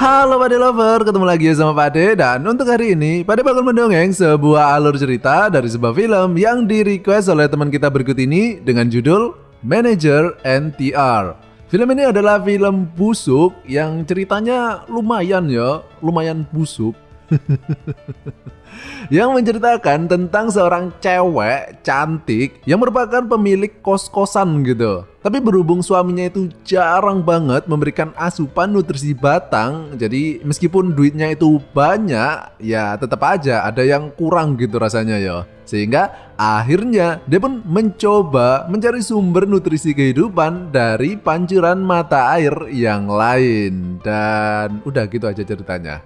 Halo Pade Lover, ketemu lagi sama Pade. Dan untuk hari ini Pade bakal mendongeng sebuah alur cerita dari sebuah film yang di request oleh teman kita berikut ini dengan judul Manager NTR. Film ini adalah film busuk yang ceritanya lumayan busuk. Yang menceritakan tentang seorang cewek cantik yang merupakan pemilik kos-kosan gitu. Tapi berhubung suaminya itu jarang banget memberikan asupan nutrisi batang, jadi meskipun duitnya itu banyak, ya tetap aja ada yang kurang gitu rasanya ya. Sehingga akhirnya dia pun mencoba mencari sumber nutrisi kehidupan dari pancuran mata air yang lain. Dan udah gitu aja ceritanya.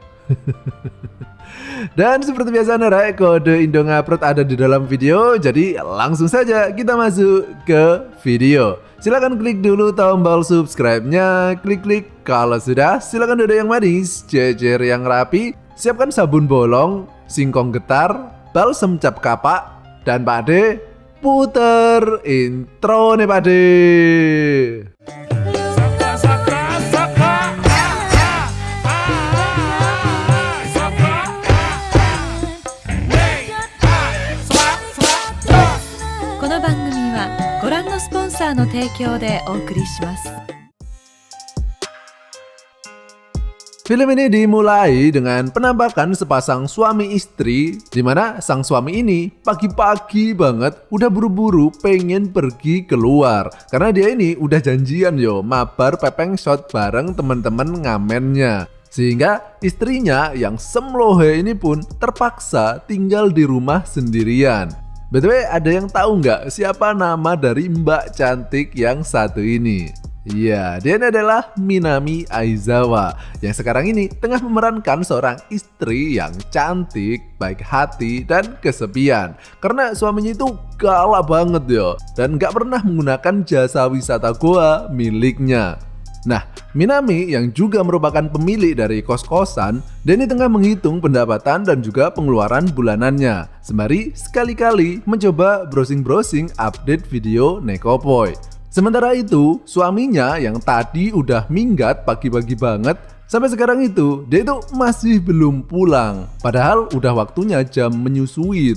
Dan seperti biasa Nara, kode Indongupload ada di dalam video. Jadi langsung saja kita masuk ke video. Silahkan klik dulu tombol subscribe-nya. Klik-klik. Kalau sudah, silahkan duduk yang manis, jejer yang rapi. Siapkan sabun bolong, singkong getar, balsem cap kapak. Dan Pak De, puter intro nih Pak De. Film ini dimulai dengan penampakan sepasang suami istri, di mana sang suami ini pagi-pagi banget udah buru-buru pengen pergi keluar karena dia ini udah janjian mabar pepeng shot bareng teman-teman ngamennya. Sehingga istrinya yang semlohe ini pun terpaksa tinggal di rumah sendirian. BTW, ada yang tahu nggak siapa nama dari Mbak cantik yang satu ini? Iya, dia ini adalah Minami Aizawa yang sekarang ini tengah memerankan seorang istri yang cantik, baik hati, dan kesepian. Karena suaminya itu galak banget dan nggak pernah menggunakan jasa wisata goa miliknya. Nah, Minami yang juga merupakan pemilik dari kos-kosan, dan ini tengah menghitung pendapatan dan juga pengeluaran bulanannya, sembari sekali-kali mencoba browsing-browsing update video Nekopoy. Sementara itu, suaminya yang tadi udah minggat pagi-pagi banget, sampai sekarang itu dia itu masih belum pulang. Padahal udah waktunya jam menyusui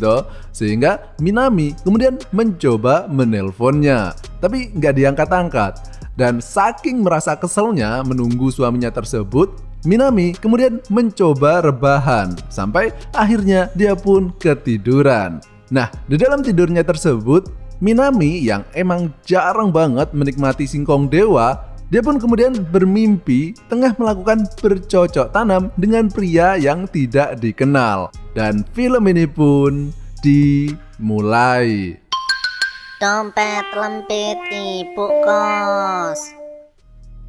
sehingga Minami kemudian mencoba menelponnya, tapi nggak diangkat-angkat. Dan saking merasa keselnya menunggu suaminya tersebut, Minami kemudian mencoba rebahan sampai akhirnya dia pun ketiduran. Nah, di dalam tidurnya tersebut, Minami yang emang jarang banget menikmati singkong dewa, dia pun kemudian bermimpi tengah melakukan bercocok tanam dengan pria yang tidak dikenal. Dan film ini pun dimulai. Dompet lempit ibu kos.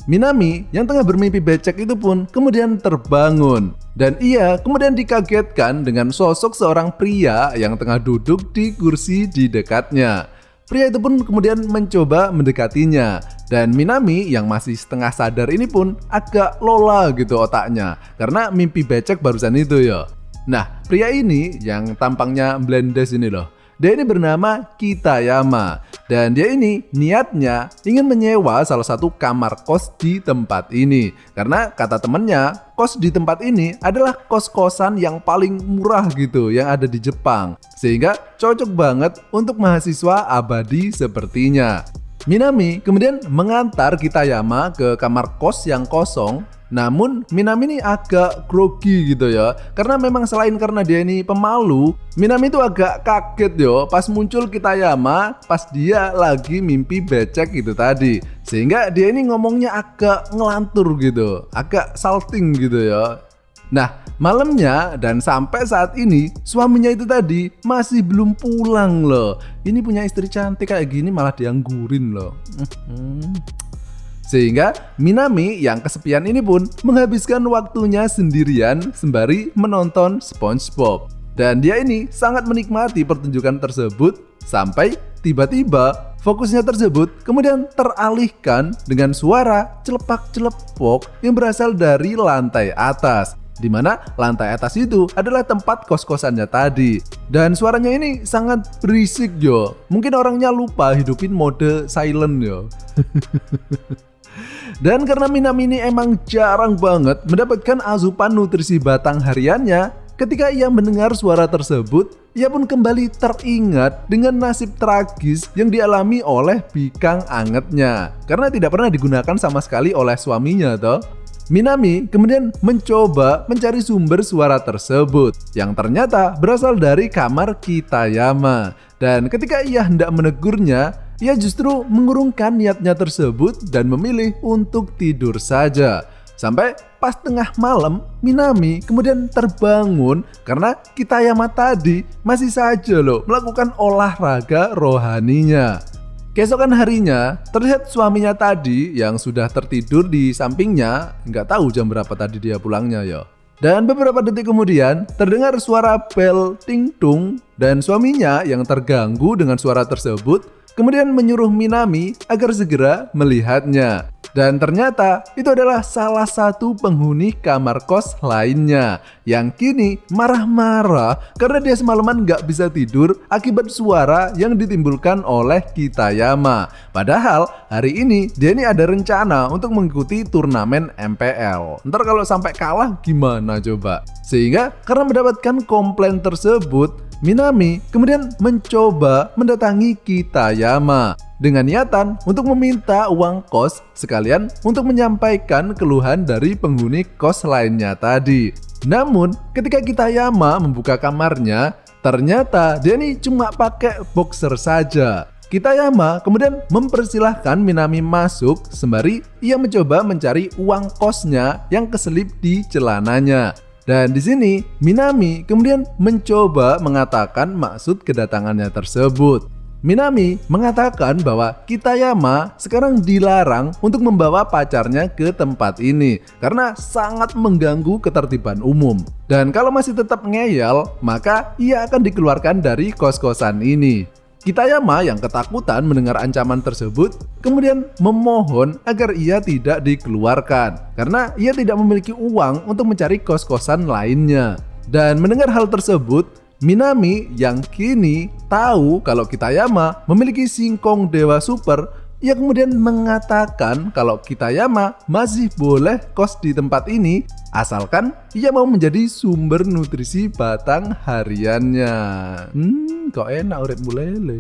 Minami yang tengah bermimpi becek itu pun kemudian terbangun. Dan ia kemudian dikagetkan dengan sosok seorang pria yang tengah duduk di kursi di dekatnya. Pria itu pun kemudian mencoba mendekatinya. Dan Minami yang masih setengah sadar ini pun agak lola gitu otaknya, karena mimpi becek barusan itu Nah, pria ini yang tampangnya blendes ini dia ini bernama Kitayama, dan dia ini niatnya ingin menyewa salah satu kamar kos di tempat ini. Karena kata temennya, kos di tempat ini adalah kos-kosan yang paling murah gitu yang ada di Jepang. Sehingga cocok banget untuk mahasiswa abadi sepertinya. Minami kemudian mengantar Kitayama ke kamar kos yang kosong. Namun Minami ini agak grogi gitu karena memang selain karena dia ini pemalu, Minami itu agak kaget pas muncul Kitayama pas dia lagi mimpi becek gitu tadi. Sehingga dia ini ngomongnya agak ngelantur gitu, agak salting gitu Nah, malamnya dan sampai saat ini suaminya itu tadi masih belum pulang Ini punya istri cantik kayak gini malah dianggurin Sehingga Minami yang kesepian ini pun menghabiskan waktunya sendirian sembari menonton SpongeBob. Dan dia ini sangat menikmati pertunjukan tersebut sampai tiba-tiba fokusnya tersebut kemudian teralihkan dengan suara celepak-celepok yang berasal dari lantai atas. Di mana lantai atas itu adalah tempat kos-kosannya tadi. Dan suaranya ini sangat berisik Mungkin orangnya lupa hidupin mode silent Dan karena Minami ini emang jarang banget mendapatkan asupan nutrisi batang hariannya, ketika ia mendengar suara tersebut, ia pun kembali teringat dengan nasib tragis yang dialami oleh bikang angetnya. Karena tidak pernah digunakan sama sekali oleh suaminya toh. Minami kemudian mencoba mencari sumber suara tersebut yang ternyata berasal dari kamar Kitayama. Dan ketika ia hendak menegurnya, ia justru mengurungkan niatnya tersebut dan memilih untuk tidur saja. Sampai pas tengah malam, Minami kemudian terbangun karena Kitayama tadi masih saja melakukan olahraga rohaninya. Keesokan harinya, terlihat suaminya tadi yang sudah tertidur di sampingnya, nggak tahu jam berapa tadi dia pulangnya ya. Dan beberapa detik kemudian, terdengar suara bel ting-tung dan suaminya yang terganggu dengan suara tersebut kemudian menyuruh Minami agar segera melihatnya. Dan ternyata itu adalah salah satu penghuni kamar kos lainnya yang kini marah-marah karena dia semalaman gak bisa tidur akibat suara yang ditimbulkan oleh Kitayama. Padahal hari ini dia ini ada rencana untuk mengikuti turnamen MPL. Ntar kalau sampai kalah gimana coba? Sehingga karena mendapatkan komplain tersebut, Minami kemudian mencoba mendatangi Kitayama dengan niatan untuk meminta uang kos sekalian untuk menyampaikan keluhan dari penghuni kos lainnya tadi. Namun ketika Kitayama membuka kamarnya, ternyata dia ini cuma pakai boxer saja. Kitayama kemudian mempersilahkan Minami masuk sembari ia mencoba mencari uang kosnya yang keselip di celananya. Dan di sini Minami kemudian mencoba mengatakan maksud kedatangannya tersebut. Minami mengatakan bahwa Kitayama sekarang dilarang untuk membawa pacarnya ke tempat ini karena sangat mengganggu ketertiban umum. Dan kalau masih tetap ngeyel, maka ia akan dikeluarkan dari kos-kosan ini. Kitayama yang ketakutan mendengar ancaman tersebut kemudian memohon agar ia tidak dikeluarkan karena ia tidak memiliki uang untuk mencari kos-kosan lainnya. Dan mendengar hal tersebut, Minami yang kini tahu kalau Kitayama memiliki singkong dewa super, ia kemudian mengatakan kalau Kitayama masih boleh kos di tempat ini asalkan ia mau menjadi sumber nutrisi batang hariannya. Kok enak urip mulele.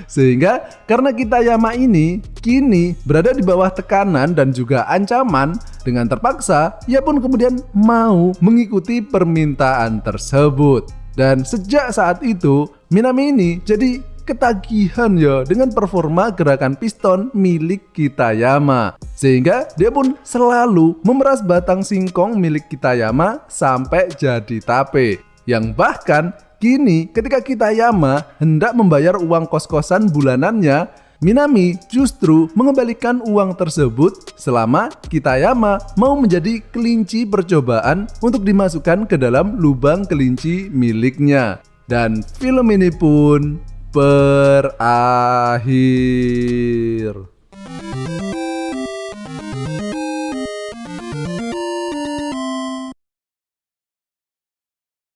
Sehingga karena Kitayama ini kini berada di bawah tekanan dan juga ancaman, dengan terpaksa ia pun kemudian mau mengikuti permintaan tersebut. Dan sejak saat itu Minami ini jadi ketagihan ya dengan performa gerakan piston milik Kitayama. Sehingga dia pun selalu memeras batang singkong milik Kitayama sampai jadi tape. Yang bahkan kini ketika Kitayama hendak membayar uang kos-kosan bulanannya, Minami justru mengembalikan uang tersebut selama Kitayama mau menjadi kelinci percobaan untuk dimasukkan ke dalam lubang kelinci miliknya. Dan film ini pun berakhir.